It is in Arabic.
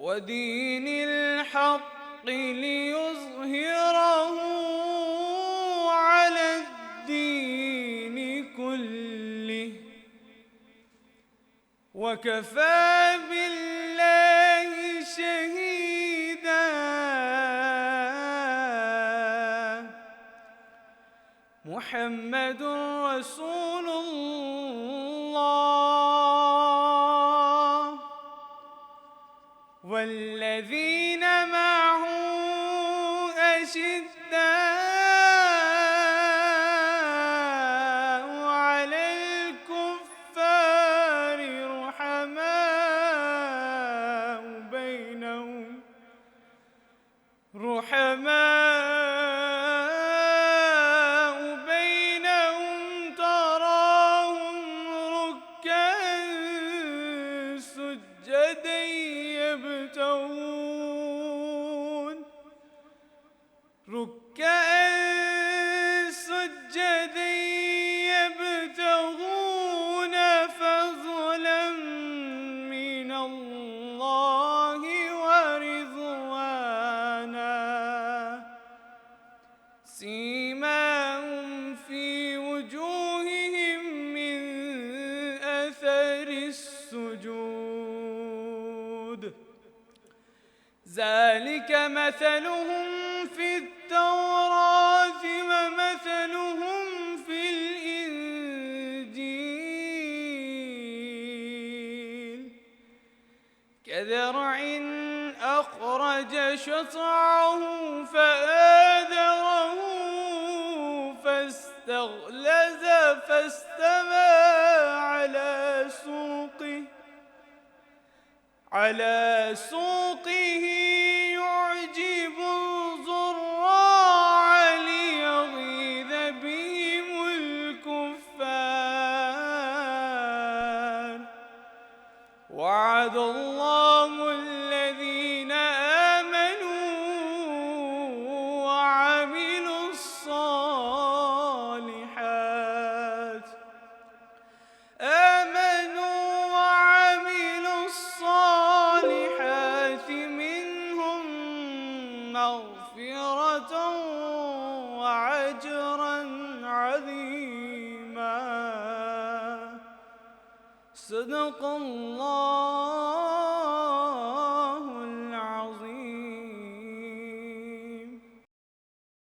ودين الحق ليظهره على الدين كله، وكفى بالله شهيدا. محمد رسول الله، والذين معه أشداء على الكفار رحماء بينهم تراهم ركعا سجدا يبتغون فضلا من الله ورضوانا، سيماهم في وجوههم من أثر السجود، ذلك مثلهم في التوراة ومثلهم في الإنجيل، كزرع أخرج شطعه فآزره فاستغلظ فاستوى على سوقه يعجب الزراع ليغيظ بهم الكفار. وعد الله الذين آمنوا وعملوا الصالحات منهم مغفرة وأجرا عظيما. صدق الله.